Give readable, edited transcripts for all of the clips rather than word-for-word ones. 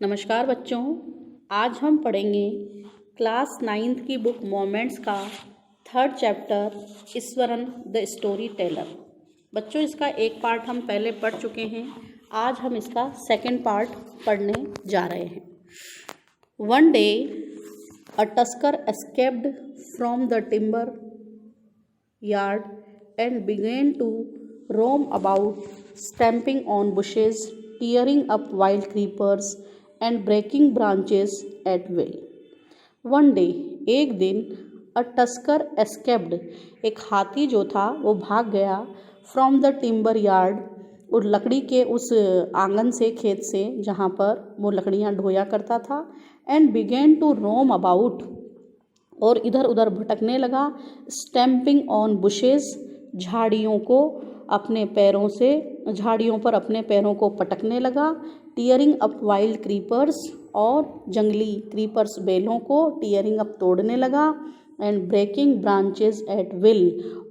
नमस्कार बच्चों, आज हम पढ़ेंगे क्लास 9th की बुक मोमेंट्स का 3rd chapter Eswaran the story teller. बच्चों, इसका एक पार्ट हम पहले पढ़ चुके हैं। आज हम इसका 2nd पार्ट पढ़ने जा रहे हैं। One day a tusker escaped from the timber yard and began to roam about, stamping on bushes, tearing up wild creepers and breaking branches at will. One day, एक दिन, a tusker escaped, एक हाथी जो था वो भाग गया from the timber yard, और लकड़ी के उस आंगन से, खेत से, जहाँ पर वो लकड़ियाँ ढोया करता था, and began to roam about, और इधर उधर भटकने लगा, स्टैम्पिंग ऑन बुशेस, झाड़ियों पर अपने पैरों को पटकने लगा, टीयरिंग अप वाइल्ड क्रीपर्स, और जंगली क्रीपर्स बेलों को टीयरिंग अप तोड़ने लगा, and breaking branches at will,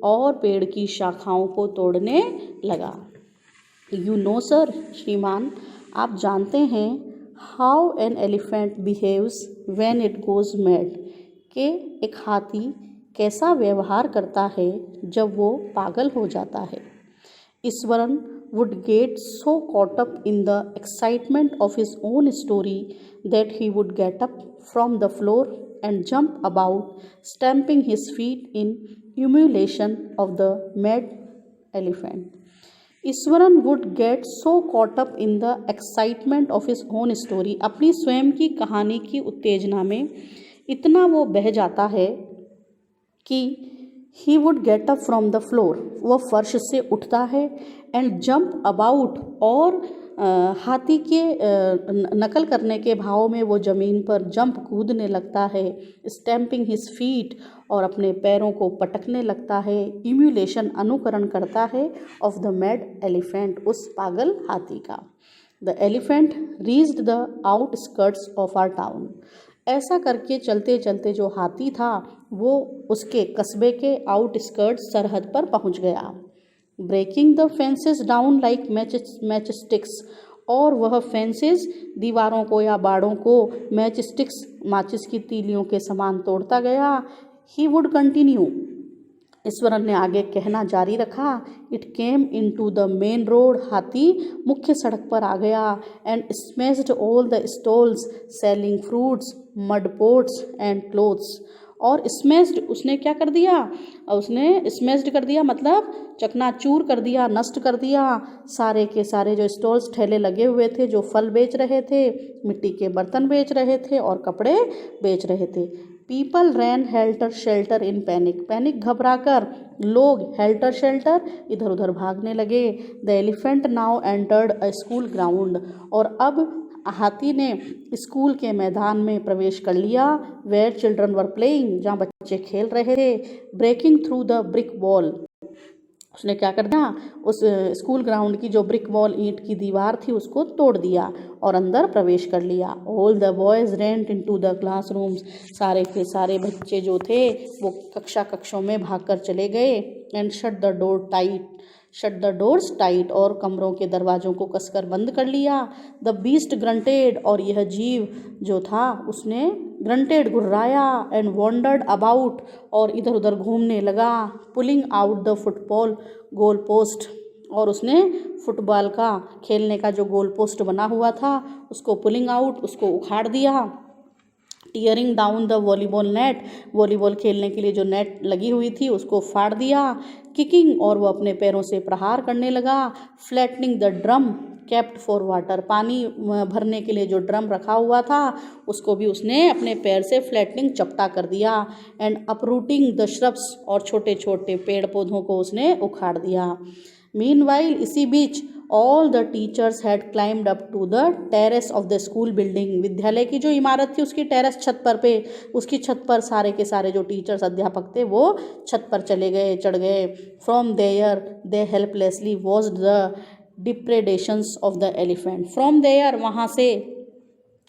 और पेड़ की शाखाओं को तोड़ने लगा। यू नो सर, श्रीमान, आप जानते हैं, how an elephant behaves when it goes mad, कि एक हाथी कैसा व्यवहार करता है जब वो पागल हो जाता है। Eswaran would get so caught up in the excitement of his own story that he would get up from the floor and jump about, stamping his feet in emulation of the mad elephant. Eswaran would get so caught up in the excitement of his own story, अपनी स्वयं की कहानी की उत्तेजना में इतना वो बह जाता है कि he would get up from the floor, वह फर्श से उठता है, एंड जंप अबाउट, और हाथी के नकल करने के भाव में वो ज़मीन पर जंप कूदने लगता है, स्टैम्पिंग हिज फीट, और अपने पैरों को पटकने लगता है, इम्यूलेशन, अनुकरण करता है, ऑफ द मैड एलिफेंट, उस पागल हाथी का। The elephant reached the outskirts of our town, ऐसा करके चलते चलते जो हाथी था वो उसके कस्बे के आउटस्कर्ट, सरहद पर पहुंच गया। Breaking the fences down like match sticks, और वह फेंसेस, दीवारों को या बाड़ों को, मैच स्टिक्स, माचिस की तीलियों के समान तोड़ता गया। ही वुड कंटिन्यू, ईश्वरन ने आगे कहना जारी रखा, it came into the main road, हाथी मुख्य सड़क पर आ गया, and smashed all the stalls selling fruits, mud pots and clothes, और स्मैश्ड, उसने क्या कर दिया, उसने स्मैश्ड कर दिया मतलब चकनाचूर कर दिया, नष्ट कर दिया, सारे के सारे जो स्टॉल्स, ठेले लगे हुए थे, जो फल बेच रहे थे, मिट्टी के बर्तन बेच रहे थे और कपड़े बेच रहे थे। People ran helter skelter in panic, panic घबरा कर लोग हेल्टर शेल्टर, इधर उधर भागने लगे। The elephant now entered a school ground, और अब हाथी ने स्कूल के मैदान में प्रवेश कर लिया। वेयर चिल्ड्रन वर प्लेइंग, जहाँ बच्चे खेल रहे थे। Breaking through the brick wall, उसने क्या कर दिया, उस स्कूल ग्राउंड की जो ब्रिक वॉल, ईंट की दीवार थी, उसको तोड़ दिया और अंदर प्रवेश कर लिया। All the boys rent into the classrooms, सारे के सारे बच्चे जो थे वो कक्षों में भागकर चले गए। And shut the doors tight, और कमरों के दरवाज़ों को कसकर बंद कर लिया। द बीस्ट ग्रंटेड, और यह जीव जो था उसने ग्रंटेड, गुर्राया, एंड वॉन्डर्ड अबाउट, और इधर उधर घूमने लगा। Pulling out the football goal post, और उसने फुटबॉल का खेलने का जो गोल पोस्ट बना हुआ था उसको पुलिंग आउट, उसको उखाड़ दिया। Tearing down the volleyball net, volleyball खेलने के लिए जो नेट लगी हुई थी उसको फाड़ दिया। किकिंग, और वो अपने पैरों से प्रहार करने लगा। Flattening the drum kept for water, पानी भरने के लिए जो ड्रम रखा हुआ था उसको भी उसने अपने पैर से फ्लैटनिंग, चपटा कर दिया। एंड अपरूटिंग द श्रब्स, और छोटे छोटे पेड़ पौधों को उसने उखाड़ दिया। मीनवाइल, इसी बीच, all the teachers had climbed up to the terrace of the school building, विद्यालय की जो इमारत थी उसकी टेरेस, उसकी छत पर सारे के सारे जो टीचर्स, अध्यापक थे, वो छत पर चढ़ गए। From there they helplessly watched the depredations of the elephant, from there, वहाँ से,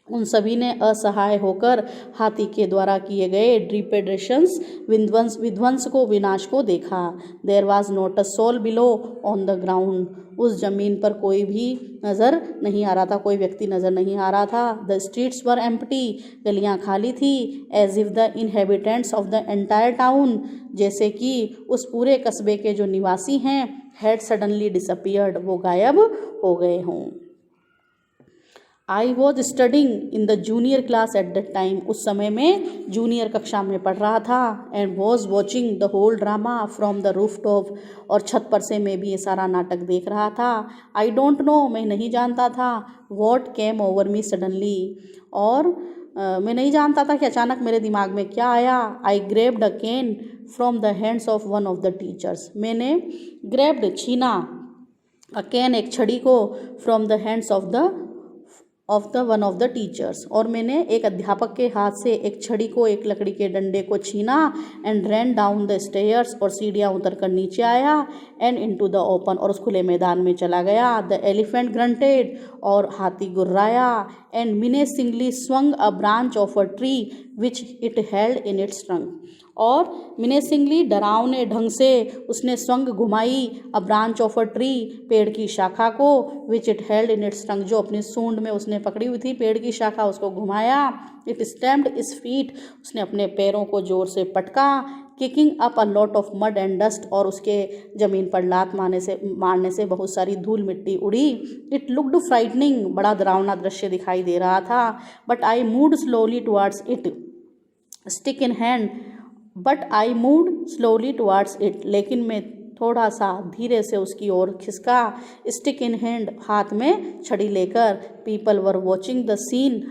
उन सभी ने असहाय होकर हाथी के द्वारा किए गए डिप्रेडेशंस विध्वंस को विनाश को देखा। There was not a soul below on the ground, उस जमीन पर कोई भी नज़र नहीं आ रहा था, कोई व्यक्ति नज़र नहीं आ रहा था। द स्ट्रीट्स वर एम्प्टी, गलियां खाली थी। As if the inhabitants of the entire town, जैसे कि उस पूरे कस्बे के जो निवासी हैं, हैड सडनली डिसअपियर्ड, वो गायब हो गए हों। I was studying in the junior class at that time, उस समय में जूनियर कक्षा में पढ़ रहा था। And was watching the whole drama from the roof top, और छत पर से मैं भी ये सारा नाटक देख रहा था। आई डोंट नो, मैं नहीं जानता था। What came over me suddenly, और मैं नहीं जानता था कि अचानक मेरे दिमाग में क्या आया। I grabbed a cane from the hands of one of the teachers, मैंने ग्रेब्ड छीना, अ कैन एक छड़ी को, from the hands of the one of the teachers, और मैंने एक अध्यापक के हाथ से एक छड़ी को, एक लकड़ी के डंडे को छीना। And ran down the stairs, और सीढ़ियाँ उतर कर नीचे आया। एंड इनटू द ओपन, और उस खुले मैदान में चला गया। द एलिफेंट ग्रंटेड, और हाथी गुर्राया। And menacingly swung a branch of a tree which it held in its trunk, और मिनेसिंगली डरावने ढंग से उसने स्वंग घुमाई। A branch of a tree, पेड़ की शाखा को, which it held in its trunk, जो अपनी सूंड में उसने पकड़ी हुई थी पेड़ की शाखा, उसको घुमाया। इट स्टैम्प्ड इट्स फीट, उसने अपने पैरों को जोर से पटका। Kicking up a lot of mud and dust, और उसके ज़मीन पर लात मारने से बहुत सारी धूल मिट्टी उड़ी। इट लुक्ड फ्राइटनिंग, बड़ा डरावना दृश्य दिखाई दे रहा था। But I moved slowly towards it, stick in hand, but I moved slowly towards it, लेकिन मैं थोड़ा सा धीरे से उसकी ओर खिसका। स्टिक इन हैंड, हाथ में छड़ी लेकर। People were watching the scene,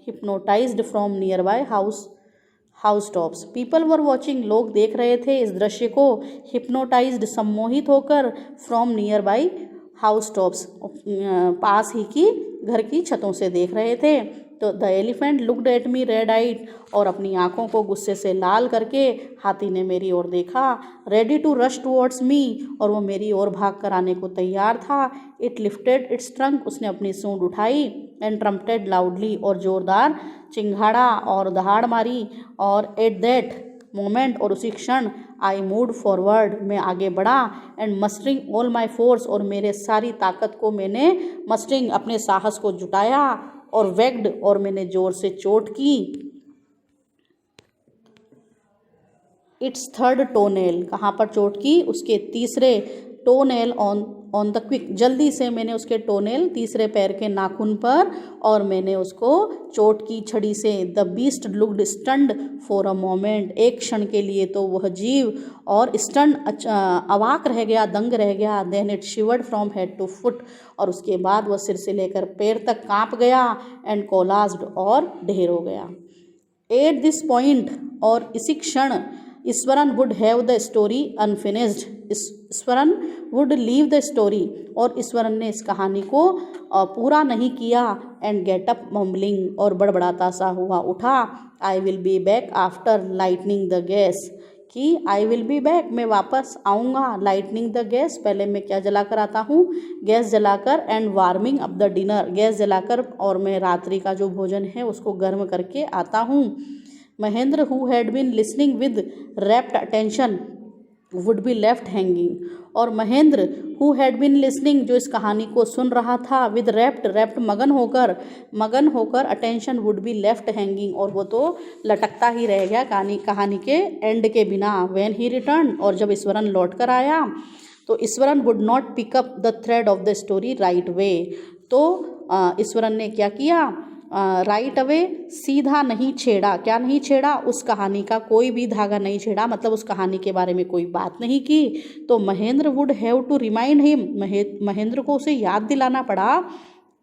hypnotized from near by house tops, people were watching, लोग देख रहे थे इस दृश्य को। हिप्नोटाइज्ड, सम्मोहित होकर। From near by house tops, पास ही की घर की छतों से देख रहे थे। तो the elephant looked at me red eyed, और अपनी आंखों को गुस्से से लाल करके हाथी ने मेरी ओर देखा। Ready to rush towards me, और वो मेरी ओर भाग कर आने को तैयार था। इट लिफ्टेड इट्स ट्रंक, उसने अपनी सूंड उठाई। एंड ट्रम्पटेड लाउडली, और जोरदार चिंघाड़ा और दहाड़ मारी। और एट दैट मोमेंट, और उसी क्षण, आई मूव्ड फॉरवर्ड, मैं आगे बढ़ा। एंड मस्टरिंग ऑल माई फोर्स, और मेरे सारी ताकत को मैंने मस्टरिंग, अपने साहस को जुटाया। और वेग्ड, और मैंने जोर से चोट की। इट्स थर्ड टोनेल, कहाँ पर चोट की, उसके तीसरे टोनेल ऑन द क्विक, जल्दी से मैंने उसके टोनेल, तीसरे पैर के नाखून पर, और मैंने उसको चोट की छड़ी से। The beast looked stunned for a moment, एक क्षण के लिए तो वह जीव और स्टन्ड, अवाक रह गया, दंग रह गया। Then it shivered from head to foot, और उसके बाद वह सिर से लेकर पैर तक काँप गया। एंड कोलाज्ड, और ढेर हो गया। एट दिस पॉइंट, और इसी क्षण, Eswaran would have the story unfinished, Eswaran would leave the story, और ईश्वरन ने इस कहानी को पूरा नहीं किया। एंड गेट अप मम्बलिंग, और बड़बड़ाता सा हुआ उठा। I will be back after lightning the gas, कि आई विल बी बैक, मैं वापस आऊँगा। लाइटनिंग द गैस, पहले मैं क्या जलाकर आता हूँ, गैस जलाकर। And warming up the dinner, gas जलाकर, और मैं रात्रि का जो भोजन है उसको गर्म करके आता हूँ। Mahendra, who had been listening with rapt attention, would be left hanging, और Mahendra, who had been listening, जो इस कहानी को सुन रहा था, with rapt मगन होकर, attention would be left hanging, और वो तो लटकता ही रह गया कहानी के एंड के बिना। when he returned, और जब ईश्वरन लौट कर आया, तो Eswaran would not pick up the thread of the story right way, तो ईश्वरन ने क्या किया, राइट अवे, सीधा नहीं छेड़ा। क्या नहीं छेड़ा, उस कहानी का कोई भी धागा नहीं छेड़ा, मतलब उस कहानी के बारे में कोई बात नहीं की। तो Mahendra would have to remind him, Mahendra को उसे याद दिलाना पड़ा,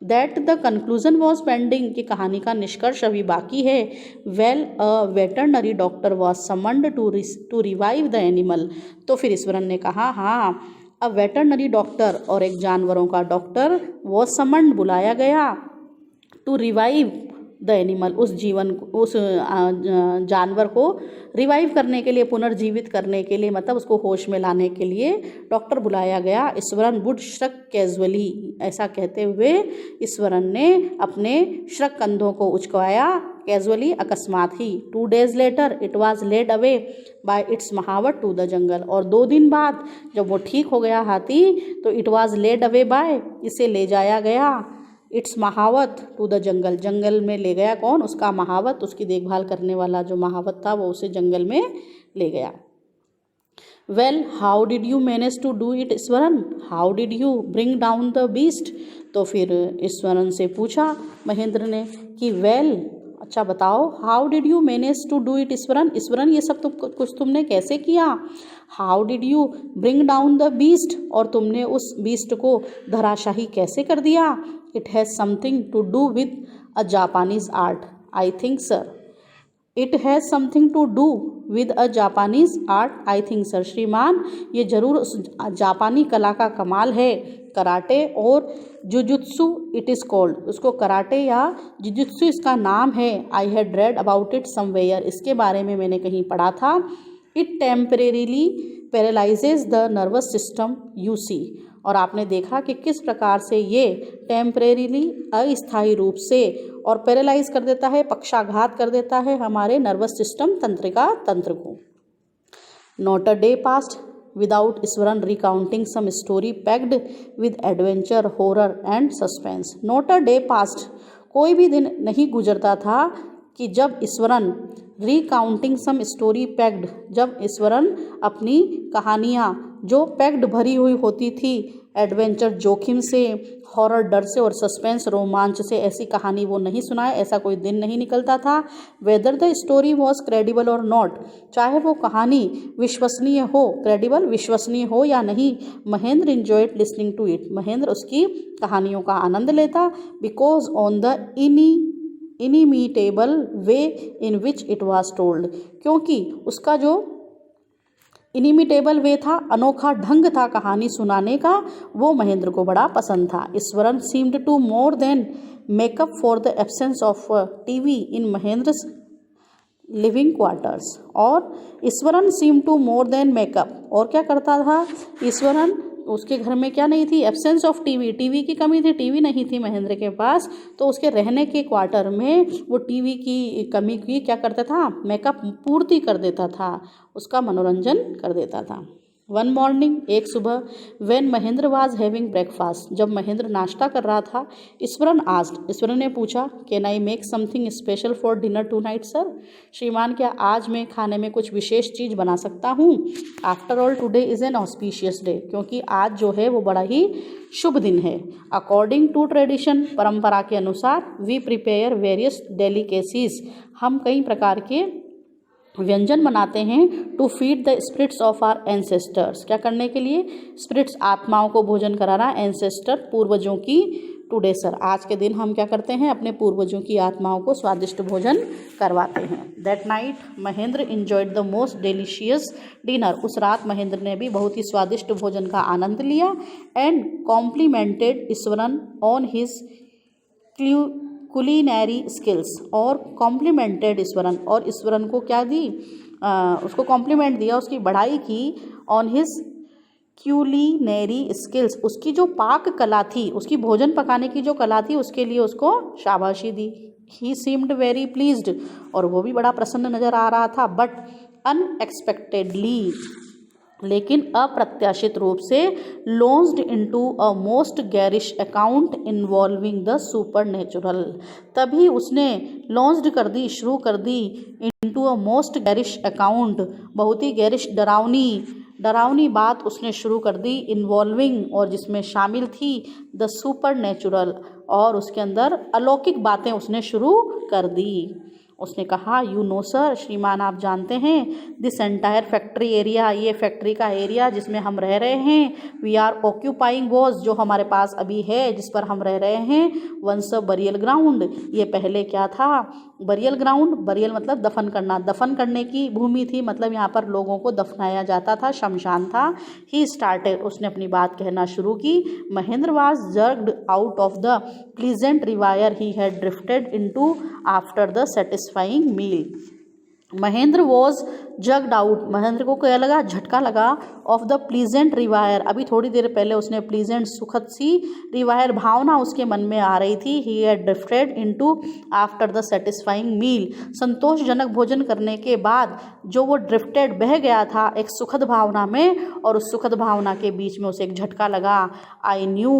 that the conclusion was pending, कि कहानी का निष्कर्ष अभी बाकी है। Well, a veterinary doctor was summoned to revive the animal, तो फिर ईश्वरन ने कहा, हाँ, अ वेटरनरी डॉक्टर, और एक जानवरों का डॉक्टर, वॉज समन्ड, बुलाया गया, टू रिवाइव द एनिमल, उस जानवर को रिवाइव करने के लिए, पुनर्जीवित करने के लिए, मतलब उसको होश में लाने के लिए डॉक्टर बुलाया गया। ईश्वरन वुड श्रक कैजुअली, ऐसा कहते हुए ईश्वरन ने अपने श्रक कंधों को उचकाया, कैजुअली अकस्मात ही। 2 days later it was led away by its mahout to the jungle, और 2 दिन बाद जब वो ठीक हो गया हाथी, तो it was led away by, इसे ले जाया गया, इट्स महावत टू द जंगल, जंगल में ले गया। कौन? उसका महावत, उसकी देखभाल करने वाला जो महावत था वो उसे जंगल में ले गया। Well how did you manage to do it Iswaran, how did you bring down the beast. तो फिर ईश्वरन से पूछा महेंद्र ने कि वेल, अच्छा बताओ, how did you manage to do it Iswaran, Iswaran ये सब कुछ तुमने कैसे किया। How did you bring down the beast, और तुमने उस बीस्ट को धराशाही कैसे कर दिया। It has something to do with a Japanese art, I think sir. It has something to do with a Japanese art, I think sir. श्रीमान, ये जरूर उस जापानी कला का कमाल है, कराटे और जुजुत्सु इट इज़ कॉल्ड, उसको कराटे या जुजुत्सु इसका नाम है। I had read about it somewhere, इसके बारे में मैंने कहीं पढ़ा था। It temporarily paralyses the nervous system you see, और आपने देखा कि किस प्रकार से ये टेम्परेरीली, अस्थायी रूप से, और पैरालाइज कर देता है, पक्षाघात कर देता है हमारे नर्वस सिस्टम तंत्र को। Not a day passed without Iswaran recounting some story packed with adventure, horror and suspense. Not a day passed, कोई भी दिन नहीं गुजरता था कि जब Iswaran recounting some story packed, जब ईश्वरन अपनी कहानियाँ जो पैक्ड भरी हुई होती थी, एडवेंचर जोखिम से, हॉरर डर से, और सस्पेंस रोमांच से, ऐसी कहानी वो नहीं सुनाए, ऐसा कोई दिन नहीं निकलता था। Whether the story was credible और नॉट, चाहे वो कहानी विश्वसनीय हो, क्रेडिबल विश्वसनीय हो या नहीं, Mahendra enjoyed listening to it, Mahendra उसकी कहानियों का आनंद लेता। Because on the inimitable way in which it was told, क्योंकि उसका जो इनिमिटेबल वे था, अनोखा ढंग था कहानी सुनाने का, वो महेंद्र को बड़ा पसंद था। Iswaran seemed to more than make up for the absence of TV in Mahendra's living quarters, और Iswaran seem to more than make up, और क्या करता था ईश्वरन, उसके घर में क्या नहीं थी, एब्सेंस ऑफ टीवी, टीवी की कमी थी, टीवी नहीं थी महेंद्र के पास, तो उसके रहने के क्वार्टर में वो टीवी की कमी की क्या करता था, मेकअप पूर्ति कर देता था, उसका मनोरंजन कर देता था। वन मॉर्निंग, एक सुबह, when Mahendra was having breakfast, जब महेंद्र नाश्ता कर रहा था, ईश्वरन आस्क्ड, ईश्वरन ने पूछा, can I make something special for dinner tonight sir, श्रीमान क्या आज मैं खाने में कुछ विशेष चीज़ बना सकता हूँ। After all today is an auspicious day, क्योंकि आज जो है वो बड़ा ही शुभ दिन है। अकॉर्डिंग टू ट्रेडिशन, परंपरा के अनुसार, वी प्रिपेयर वेरियस डेलिकेसीज, हम कई प्रकार के व्यंजन बनाते हैं, to feed the spirits of our ancestors, क्या करने के लिए, स्पिरिट्स, आत्माओं को भोजन कराना, एंसेस्टर पूर्वजों की। टुडे सर, आज के दिन हम क्या करते हैं, अपने पूर्वजों की आत्माओं को स्वादिष्ट भोजन करवाते हैं। That night Mahendra enjoyed the most delicious dinner, उस रात महेंद्र ने भी बहुत ही स्वादिष्ट भोजन का आनंद लिया। And complimented Eswaran on his culinary skills, और कॉम्प्लीमेंटेड ईश्वरन, और ईश्वरन को क्या दी, उसको कॉम्प्लीमेंट दिया, उसकी बढ़ाई की, ऑन हिज क्यूलिनरी स्किल्स, उसकी जो पाक कला थी, उसकी भोजन पकाने की जो कला थी, उसके लिए उसको शाबाशी दी। ही सीम्ड वेरी प्लीज्ड, और वो भी बड़ा प्रसन्न नजर आ रहा था। बट अनएक्सपेक्टेडली, लेकिन अप्रत्याशित रूप से, launched into a most garish account involving the supernatural, तभी उसने लॉन्च्ड कर दी, शुरू कर दी, into a most garish account, बहुत ही गैरिश, डरावनी बात उसने शुरू कर दी, इन्वॉल्विंग, और जिसमें शामिल थी, द सुपर नेचुरल, और उसके अंदर अलौकिक बातें उसने शुरू कर दी। उसने कहा, यू नो सर, श्रीमान आप जानते हैं, दिस एंटायर फैक्ट्री एरिया, ये फैक्ट्री का एरिया जिसमें हम रह रहे हैं, वी आर ऑक्यूपाइंग वॉज, जो हमारे पास अभी है, जिस पर हम रह रहे हैं, वंस अ बरियल ग्राउंड, ये पहले क्या था, बरियल ग्राउंड, बरियल मतलब दफन करना, दफन करने की भूमि थी, मतलब यहाँ पर लोगों को दफनाया जाता था, शमशान था। ही स्टार्टेड, उसने अपनी बात कहना शुरू की। Mahendra was jerked out of the pleasant reverie he had drifted into after the satisfying meal. Mahendra was jerked out, Mahendra को क्या लगा, झटका लगा, ऑफ द प्लीजेंट रिवायर, अभी थोड़ी देर पहले उसने प्लीजेंट सुखद सी रिवायर भावना उसके मन में आ रही थी। He had drifted into after the satisfying meal, संतोषजनक भोजन करने के बाद जो वो ड्रिफ्टेड बह गया था एक सुखद भावना में, और उस सुखद भावना के बीच में उसे एक झटका लगा। I knew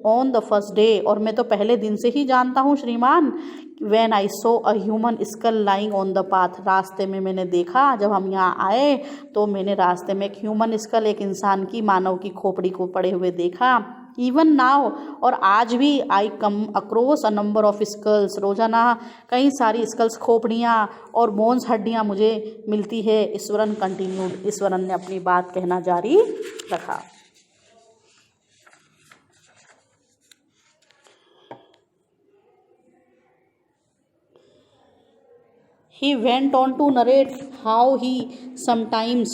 on the first day, और मैं तो पहले दिन से ही जानता हूँ श्रीमान, When I saw a human skull lying on the path, रास्ते में मैंने देखा, जब हम यहाँ आए तो मैंने रास्ते में एक ह्यूमन स्कल, एक इंसान की, मानव की खोपड़ी को पड़े हुए देखा। इवन नाउ, और आज भी, I come across a number of skulls, रोजाना कई सारी स्कल्स, खोपड़ियाँ और बोन्स, हड्डियाँ मुझे मिलती है। ईश्वरन कंटिन्यूड, ईश्वरन ने अपनी बात कहना जारी रखा। He went on to narrate how he sometimes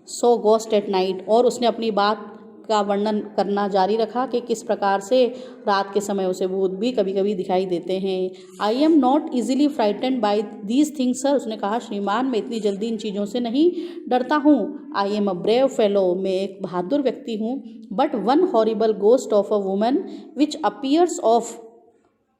saw ghosts at night, और उसने अपनी बात का वर्णन करना जारी रखा कि किस प्रकार से रात के समय उसे भूत भी कभी कभी दिखाई देते हैं। I am not easily frightened by these things sir, उसने कहा श्रीमान मैं इतनी जल्दी इन चीज़ों से नहीं डरता हूँ। I am a brave fellow, मैं एक बहादुर व्यक्ति हूँ। But one horrible ghost of a woman which appears off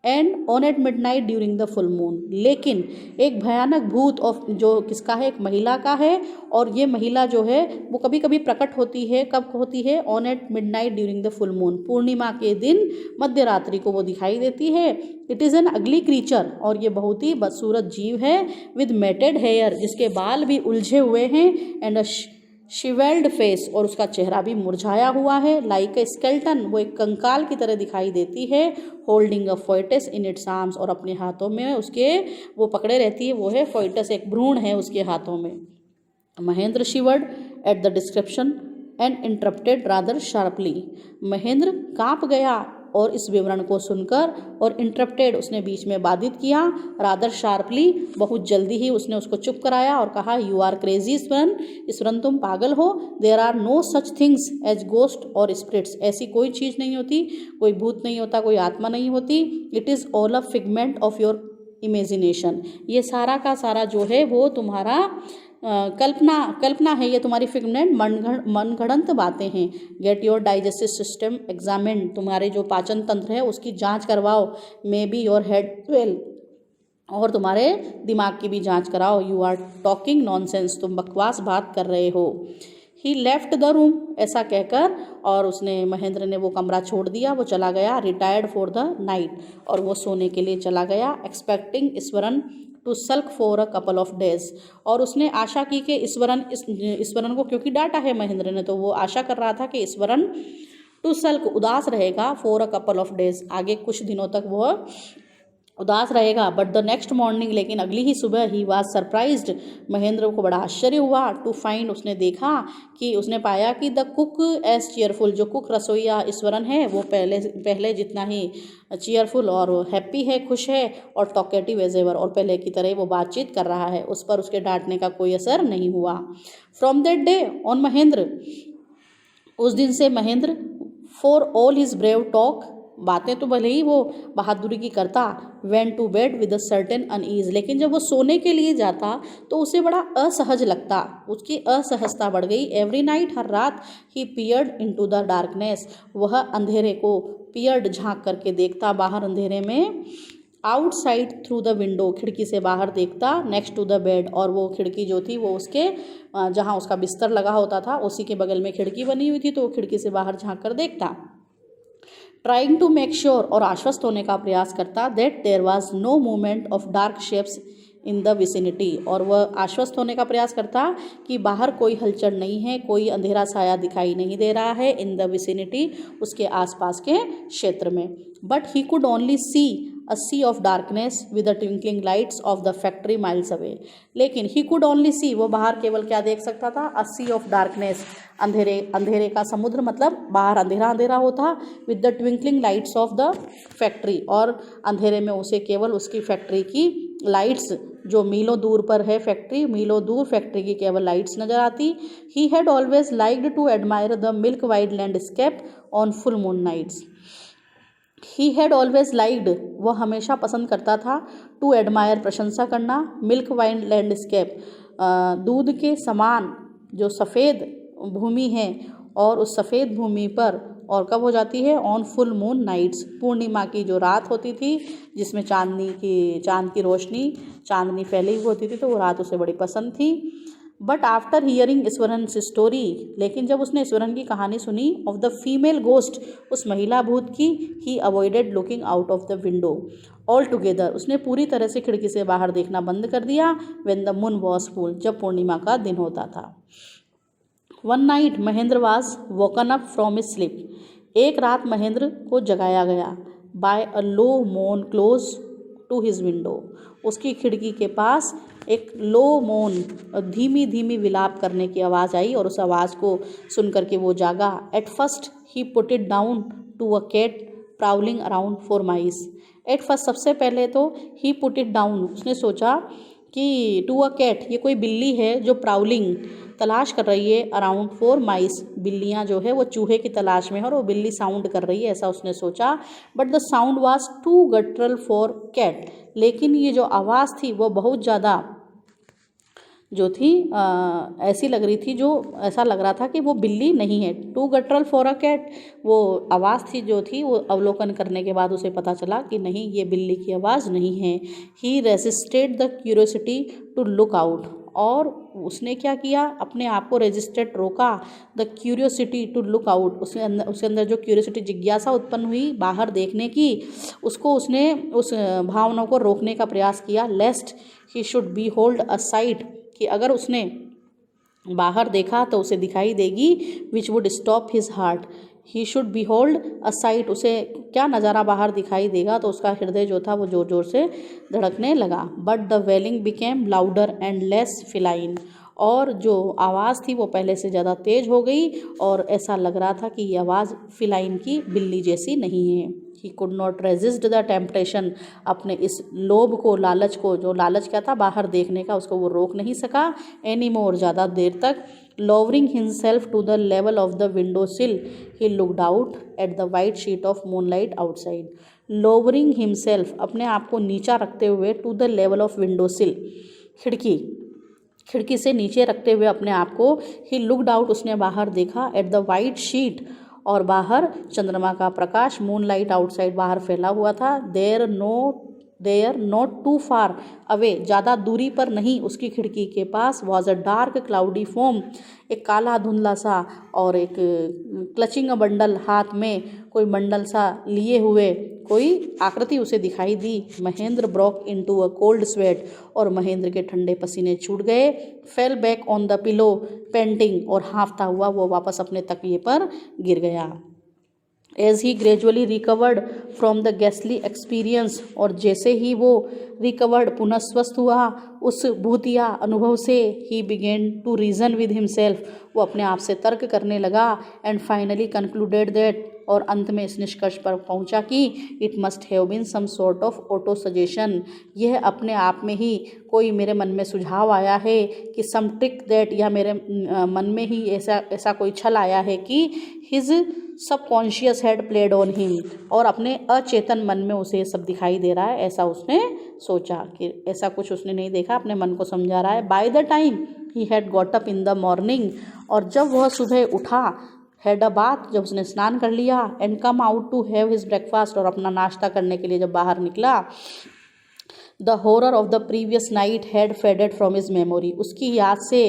and on at midnight during the full moon, लेकिन एक भयानक भूत ऑफ, जो किसका है, एक महिला का है, और ये महिला जो है वो कभी कभी प्रकट होती है, कब होती है, on at midnight during the full moon, पूर्णिमा के दिन मध्य रात्रि को वो दिखाई देती है। It is an ugly creature, और ये बहुत ही बदसूरत जीव है, विद मेटेड हेयर, जिसके बाल भी उलझे हुए हैं, एंड अ शिवेल्ड फेस, और उसका चेहरा भी मुरझाया हुआ है। लाइक ए स्केल्टन, वो एक कंकाल की तरह दिखाई देती है। Holding a foetus in its arms, और अपने हाथों में उसके वो पकड़े रहती है, वो है फोइटस, एक भ्रूण है उसके हाथों में। Mahendra शिवर्ड at the description and interrupted rather sharply, Mahendra काँप गया और इस विवरण को सुनकर, और इंटरप्टेड, उसने बीच में बाधित किया, रादर शार्पली, बहुत जल्दी ही उसने उसको चुप कराया और कहा, you are crazy Iswaran, Iswaran तुम पागल हो। There are no such things as ghost और स्पिरिट्स, ऐसी कोई चीज़ नहीं होती, कोई भूत नहीं होता, कोई आत्मा नहीं होती। It is all a figment of your imagination, ये सारा का सारा जो है वो तुम्हारा कल्पना है, ये तुम्हारी फिगमेंट मनगढ़ंत बातें हैं। Get your digestive system examine, तुम्हारे जो पाचन तंत्र है उसकी जांच करवाओ। May be your head well, और तुम्हारे दिमाग की भी जांच कराओ। यू आर टॉकिंग नॉनसेंस, तुम बकवास बात कर रहे हो। ही लेफ्ट द रूम, ऐसा कहकर, और उसने, महेंद्र ने वो कमरा छोड़ दिया, वो चला गया। रिटायर्ड फॉर द नाइट, और वो सोने के लिए चला गया। Expecting Iswaran to sulk for a couple of days, और उसने आशा की कि ईश्वरन को, क्योंकि डांटा है महेंद्र ने, तो वो आशा कर रहा था कि ईश्वरन टू सल्क, उदास रहेगा, for a couple of days, आगे कुछ दिनों तक वो उदास रहेगा। बट द नेक्स्ट मॉर्निंग, लेकिन अगली ही सुबह, ही वाज सरप्राइज्ड, महेंद्र को बड़ा आश्चर्य हुआ। टू फाइंड, उसने देखा कि, उसने पाया कि द कुक एज चीयरफुल, जो कुक रसोईया ईश्वरन है वो पहले जितना ही चीयरफुल और हैप्पी है, खुश है, और टॉकेटिव एज एवर, और पहले की तरह वो बातचीत कर रहा है। उस पर उसके डांटने का कोई असर नहीं हुआ। From that day on Mahendra, उस दिन से Mahendra, for all his brave talk, बातें तो भले ही वो बहादुरी की करता, went to bed with a certain unease, लेकिन जब वो सोने के लिए जाता तो उसे बड़ा असहज लगता, उसकी असहजता बढ़ गई। एवरी नाइट, हर रात, ही पियर्ड इनटू द डार्कनेस, वह अंधेरे को पियर्ड, झांक करके देखता, बाहर अंधेरे में। आउटसाइड थ्रू द विंडो, खिड़की से बाहर देखता। नेक्स्ट टू द बेड, और वो खिड़की जो थी वो उसके, जहाँ उसका बिस्तर लगा होता था उसी के बगल में खिड़की बनी हुई थी, तो वो खिड़की से बाहर झांक कर देखता। ट्राइंग टू मेक श्योर, और आश्वस्त होने का प्रयास करता, that there was no movement of dark shapes in the vicinity, और वह आश्वस्त होने का प्रयास करता कि बाहर कोई हलचल नहीं है, कोई अंधेरा साया दिखाई नहीं दे रहा है, इन द विसिनिटी, उसके आसपास के क्षेत्र में। But he could only see a sea of darkness with the twinkling lights of the factory miles away. लेकिन ही कुड ओनली सी, वो बाहर केवल क्या देख सकता था, अ सी ऑफ डार्कनेस, अंधेरे अंधेरे का समुद्र, मतलब बाहर अंधेरा अंधेरा होता, with the twinkling lights of the factory, और अंधेरे में उसे केवल उसकी फैक्ट्री की लाइट्स, जो मीलों दूर पर है फैक्ट्री, मीलों दूर फैक्ट्री की केवल लाइट्स नजर आती। He had always liked to admire the milk white landscape on full moon nights. He had always liked, वह हमेशा पसंद करता था, टू एडमायर, प्रशंसा करना, मिल्क वाइन लैंडस्केप, दूध के समान जो सफ़ेद भूमि है, और उस सफ़ेद भूमि पर, और कब हो जाती है, ऑन फुल मून नाइट्स, पूर्णिमा की जो रात होती थी जिसमें चांद की रोशनी, चांदनी फैली हुई होती थी, तो वो रात उसे बड़ी पसंद थी। But after hearing Iswaran's story, लेकिन जब उसने ईश्वरन की कहानी सुनी, ऑफ द फीमेल गोस्ट, उस महिला भूत की, he avoided looking out of the window altogether, उसने पूरी तरह से खिड़की से बाहर देखना बंद कर दिया। When the moon was full, जब पूर्णिमा का दिन होता था। One night Mahendra was woken up from his sleep, एक रात महेंद्र को जगाया गया, बाय अ लो मोन क्लोज टू हिज विंडो, उसकी खिड़की के पास एक लो मोन, धीमी धीमी विलाप करने की आवाज़ आई, और उस आवाज़ को सुनकर के वो जागा। At first he put it down to a cat prowling around for mice. At first, सबसे पहले तो ही पुट इट डाउन, उसने सोचा कि टू अ कैट, ये कोई बिल्ली है जो प्राउलिंग, तलाश कर रही है, अराउंड फॉर माइस, बिल्लियाँ जो है वो चूहे की तलाश में है, और वो बिल्ली साउंड कर रही है, ऐसा उसने सोचा। But the sound was too guttural for cat, लेकिन ये जो आवाज़ थी वो बहुत ज़्यादा जो थी ऐसी लग रही थी, जो ऐसा लग रहा था कि वो बिल्ली नहीं है। To guttural for a cat, वो आवाज़ थी जो थी, वो अवलोकन करने के बाद उसे पता चला कि नहीं, ये बिल्ली की आवाज़ नहीं है। He resisted the curiosity to look out, और उसने क्या किया, अपने आप को रेजिस्टेड, रोका, the curiosity to look out, उसके अंदर जो क्यूरियोसिटी, जिज्ञासा उत्पन्न हुई बाहर देखने की, उसको उसने उस भावना को रोकने का प्रयास किया। Lest he should behold a sight, कि अगर उसने बाहर देखा तो उसे दिखाई देगी, which would stop his heart, he should behold a sight, उसे क्या नज़ारा बाहर दिखाई देगा, तो उसका हृदय जो था वो ज़ोर ज़ोर से धड़कने लगा। But the wailing became louder and less feline, और जो आवाज़ थी वो पहले से ज़्यादा तेज हो गई, और ऐसा लग रहा था कि ये आवाज़ फिलाइन की, बिल्ली जैसी नहीं है। He could not resist the temptation, अपने इस लोभ को, लालच को, जो लालच क्या था बाहर देखने का, उसको वो रोक नहीं सका एनी मोर, ज़्यादा देर तक। lowering himself to the level of the window sill, he looked out at the white sheet of moonlight outside. lowering himself, अपने आप को नीचा रखते हुए, to the level of window sill, खिड़की से नीचे रखते हुए अपने आप को, he looked out, उसने बाहर देखा, at the white sheet, और बाहर चंद्रमा का प्रकाश, मूनलाइट आउटसाइड, बाहर फैला हुआ था। There not too far away, ज़्यादा दूरी पर नहीं, उसकी खिड़की के पास, was a dark cloudy foam, एक काला धुंधला सा, और एक क्लचिंग बंडल, हाथ में कोई बंडल सा लिए हुए कोई आकृति उसे दिखाई दी। Mahendra broke into a cold sweat, और महेंद्र के ठंडे पसीने छूट गए। Fell back on the pillow panting, और हाँफता हुआ वो वापस अपने तकिए पर गिर गया। As he gradually recovered from the गैसली एक्सपीरियंस, और जैसे ही वो रिकवर्ड, पुनः स्वस्थ हुआ उस भूतिया अनुभव से, he began to reason with himself, वो अपने आप से तर्क करने लगा। एंड फाइनली कंक्लूडेड दैट, और अंत में इस निष्कर्ष पर पहुंचा कि it must have been some sort of auto suggestion, यह अपने आप में ही कोई मेरे मन में सुझाव आया है कि सम ट्रिक दैट, या मेरे मन में ही ऐसा कोई छल आया है कि his subconscious had played on him, और अपने अचेतन मन में उसे सब दिखाई दे रहा है, ऐसा उसने सोचा, कि ऐसा कुछ उसने नहीं देखा, अपने मन को समझा रहा है। By the time he had got up in the morning, और जब वह सुबह उठा, हैड अ बाथ, जब उसने स्नान कर लिया, and come out to have his breakfast, और अपना नाश्ता करने के लिए जब बाहर निकला, the horror of the previous night had faded from his memory, उसकी याद से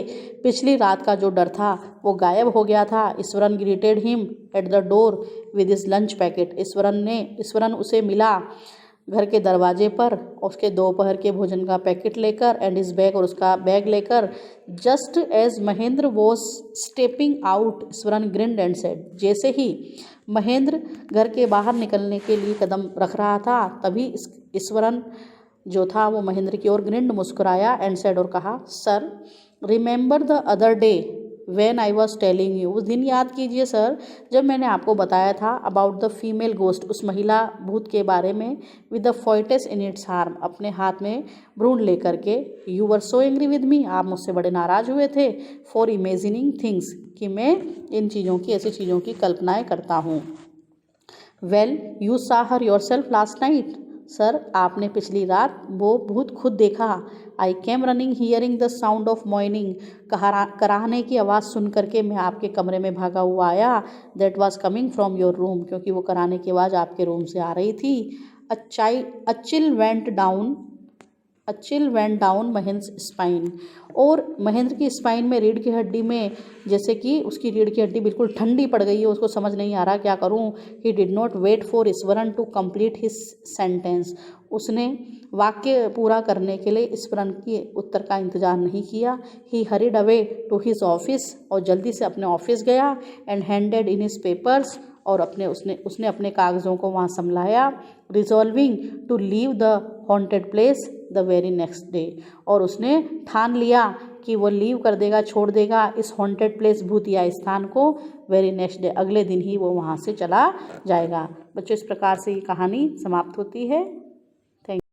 पिछली रात का जो डर था वो गायब हो गया था। Eswaran greeted him at the door with his lunch packet, Eswaran उसे मिला घर के दरवाजे पर, उसके दोपहर के भोजन का पैकेट लेकर, एंड हिज बैग, और उसका बैग लेकर। Just as Mahendra was stepping out, Iswaran grinned and said, जैसे ही महेंद्र घर के बाहर निकलने के लिए कदम रख रहा था, तभी ईश्वरन जो था वो महेंद्र की ओर ग्रिंड मुस्कुराया एंड सेड और कहा, sir remember the other day when I was telling you, उस दिन याद कीजिए सर जब मैंने आपको बताया था अबाउट द फीमेल गोस्ट, उस महिला भूत के बारे में, with the foetus in its harm, अपने हाथ में भ्रूण लेकर के। You were so angry with me, आप मुझसे बड़े नाराज हुए थे, फॉर इमेजिनिंग थिंग्स, कि मैं इन चीज़ों की, ऐसी चीज़ों की कल्पनाएं करता हूँ। Well you saw her yourself last night, sir आपने पिछली रात वो भूत खुद देखा। I came running hearing the sound of moaning, कराहने की आवाज़ सुन करके मैं आपके कमरे में भागा हुआ आया। That was coming from your room, क्योंकि वो कराने की आवाज़ आपके रूम से आ रही थी। A chill went down Mahendra spine, और महेंद्र की स्पाइन में, रीढ़ की हड्डी में, जैसे कि उसकी रीढ़ की हड्डी बिल्कुल ठंडी पड़ गई है, उसको समझ नहीं आ रहा क्या करूं। He did not wait for Iswaran to complete his sentence, उसने वाक्य पूरा करने के लिए ईश्वरन के उत्तर का इंतजार नहीं किया। He hurried away to his office, और जल्दी से अपने ऑफिस गया, and handed in his papers, और उसने अपने कागज़ों को वहाँ संभलाया। Resolving to leave the haunted place the very next day, और उसने ठान लिया कि वो लीव कर देगा, छोड़ देगा इस हॉन्टेड प्लेस, भूतिया स्थान को, वेरी नेक्स्ट डे, अगले दिन ही वो वहाँ से चला जाएगा। बच्चों इस प्रकार से ये कहानी समाप्त होती है।